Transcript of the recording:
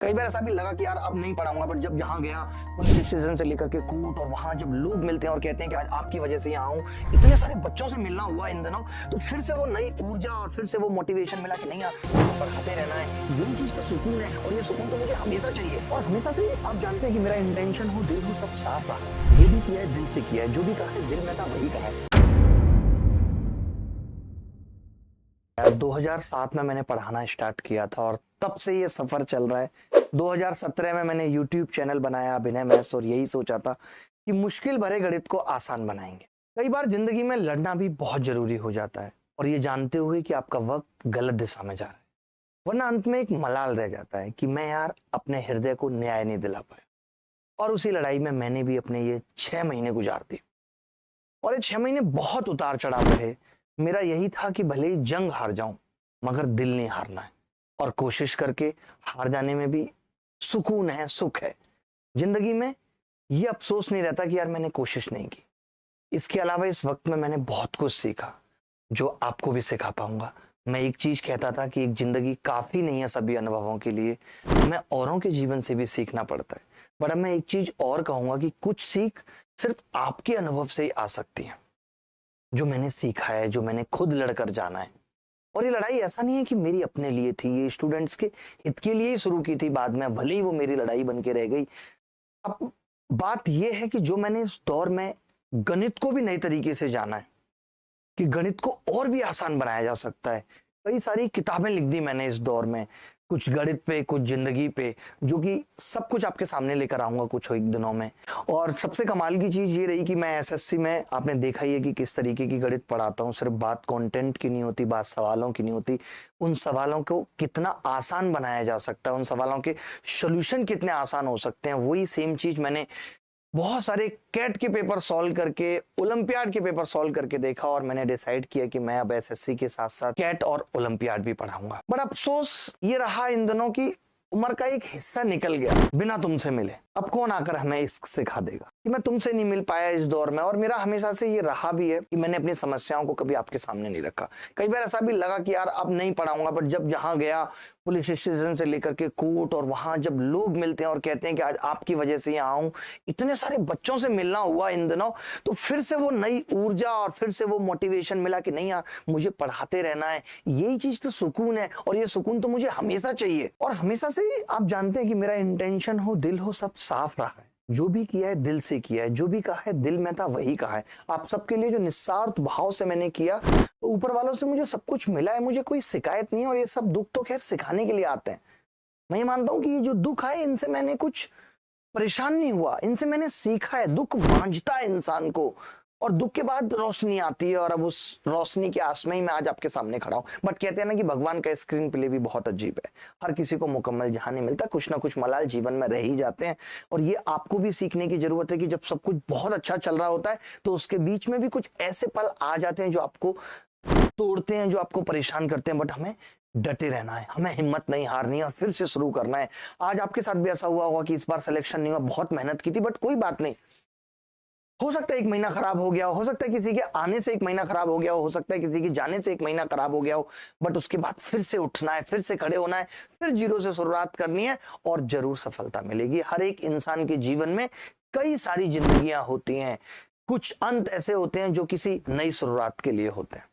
कई बार ऐसा भी लगा कि यार अब नहीं पढ़ाऊंगा, बट जब यहाँ गया पुलिस स्टेशन से लेकर के कोर्ट, और वहां जब लोग मिलते हैं और कहते हैं कि आज आपकी वजह से यहाँ आऊँ, इतने सारे बच्चों से मिलना हुआ इन दिनों, तो फिर से वो नई ऊर्जा और फिर से वो मोटिवेशन मिला कि नहीं यार मुझे पढ़ाते रहना है। यही चीज तो सुकून है, और ये सुकून तो मुझे हमेशा चाहिए। और हमेशा से आप जानते हैं कि मेरा इंटेंशन हो, दिल हो, सब साफ रहा। ये भी किया है, दिल से किया है, जो भी कहा है दिल में था वही कहा है। 2007 में मैंने पढ़ाना स्टार्ट किया था और तब से ये सफर चल रहा है। 2017 में मैंने YouTube चैनल बनाया अभिनय मैथ्स, और यही सोचा था कि मुश्किल भरे गणित को आसान बनाएंगे। कई बार जिंदगी में लड़ना भी बहुत जरूरी हो जाता है, और ये जानते हुए कि आपका वक्त गलत दिशा में जा रहा है, वरना अंत में एक मलाल रह जाता है कि मैं यार अपने हृदय को न्याय नहीं दिला पाया। और उसी लड़ाई में मैंने भी अपने ये 6 महीने गुजार दिए, और ये 6 महीने बहुत उतार चढ़ाव रहे। मेरा यही था कि भले ही जंग हार जाऊं, मगर दिल नहीं हारना है, और कोशिश करके हार जाने में भी सुकून है, सुख है। जिंदगी में ये अफसोस नहीं रहता कि यार मैंने कोशिश नहीं की। इसके अलावा इस वक्त में मैंने बहुत कुछ सीखा जो आपको भी सिखा पाऊंगा। मैं एक चीज कहता था कि एक जिंदगी काफी नहीं है सभी अनुभवों के लिए, हमें औरों के जीवन से भी सीखना पड़ता है। पर अब मैं एक चीज और कहूंगा कि कुछ सीख सिर्फ आपके अनुभव से ही आ सकती है। जो मैंने सीखा है, जो मैंने खुद लड़कर जाना है। और ये लड़ाई ऐसा नहीं है कि मेरी अपने लिए थी, ये स्टूडेंट्स के हित के लिए ही शुरू की थी, बाद में भले ही वो मेरी लड़ाई बन के रह गई। अब बात ये है कि जो मैंने इस दौर में गणित को भी नए तरीके से जाना है, कि गणित को और भी आसान बनाया जा सकता है। कई सारी किताबें लिख दी मैंने इस दौर में, कुछ गणित पे, कुछ जिंदगी पे, जो कि सब कुछ आपके सामने लेकर आऊंगा कुछ एक दिनों में। और सबसे कमाल की चीज ये रही कि मैं एसएससी में, आपने देखा ही है कि किस तरीके की गणित पढ़ाता हूँ। सिर्फ बात कंटेंट की नहीं होती, बात सवालों की नहीं होती, उन सवालों को कितना आसान बनाया जा सकता है, उन सवालों के सोल्यूशन कितने आसान हो सकते हैं। वही सेम चीज मैंने बहुत सारे कैट के पेपर सॉल्व करके, ओलंपियाड के पेपर सॉल्व करके देखा, और मैंने डिसाइड किया कि मैं अब एसएससी के साथ साथ कैट और ओलंपियाड भी पढ़ाऊंगा। बट अफसोस ये रहा इन दिनों की उम्र का एक हिस्सा निकल गया बिना तुमसे मिले। अब कौन आकर हमें इश्क सिखा देगा, कि मैं तुमसे नहीं मिल पाया इस दौर में। और मेरा हमेशा से ये रहा भी है कि मैंने अपनी समस्याओं को कभी आपके सामने नहीं रखा। कई बार ऐसा भी लगा कि यार अब नहीं पढ़ाऊंगा, बट जब जहां गया पुलिस स्टेशन से लेकर के कोर्ट, और वहां जब लोग मिलते हैं और कहते हैं कि आज आपकी वजह से यहाँ आऊं, इतने सारे बच्चों से मिलना हुआ इन दिनों, तो फिर से वो नई ऊर्जा और फिर से वो मोटिवेशन मिला कि नहीं यार मुझे पढ़ाते रहना है। यही चीज तो सुकून है, और ये सुकून तो मुझे हमेशा चाहिए। और हमेशा से ही आप जानते हैं कि मेरा इंटेंशन हो, दिल हो, सब साफ रहा है। जो भी किया है दिल से किया है, जो भी कहा है दिल में था वही कहा है। आप सबके लिए जो निस्वार्थ भाव से मैंने किया, तो ऊपर वालों से मुझे सब कुछ मिला है, मुझे कोई शिकायत नहीं है। और ये सब दुख तो खैर सिखाने के लिए आते हैं। मैं ये मानता हूं कि ये जो दुख है, इनसे मैंने कुछ परेशान नहीं हुआ, इनसे मैंने सीखा है। दुख मांझता है इंसान को, और दुख के बाद रोशनी आती है, और अब उस रोशनी के आस में ही मैं आज आपके सामने खड़ा हूं। बट कहते हैं ना कि भगवान का स्क्रीन प्ले भी बहुत अजीब है। हर किसी को मुकम्मल जहां नहीं मिलता, कुछ ना कुछ मलाल जीवन में रह ही जाते हैं। और ये आपको भी सीखने की जरूरत है कि जब सब कुछ बहुत अच्छा चल रहा होता है, तो उसके बीच में भी कुछ ऐसे पल आ जाते हैं जो आपको तोड़ते हैं, जो आपको परेशान करते हैं। बट हमें डटे रहना है, हमें हिम्मत नहीं हारनी है, और फिर से शुरू करना है। आज आपके साथ भी ऐसा हुआ होगा कि इस बार सिलेक्शन नहीं हुआ, बहुत मेहनत की थी, बट कोई बात नहीं। हो सकता है 1 महीना खराब हो गया हो सकता है किसी के आने से 1 महीना खराब हो गया हो सकता है किसी के जाने से 1 महीना खराब हो गया हो, बट उसके बाद फिर से उठना है, फिर से खड़े होना है, फिर जीरो से शुरुआत करनी है, और जरूर सफलता मिलेगी। हर एक इंसान के जीवन में कई सारी जिंदगियां होती हैं, कुछ अंत ऐसे होते हैं जो किसी नई शुरुआत के लिए होते हैं।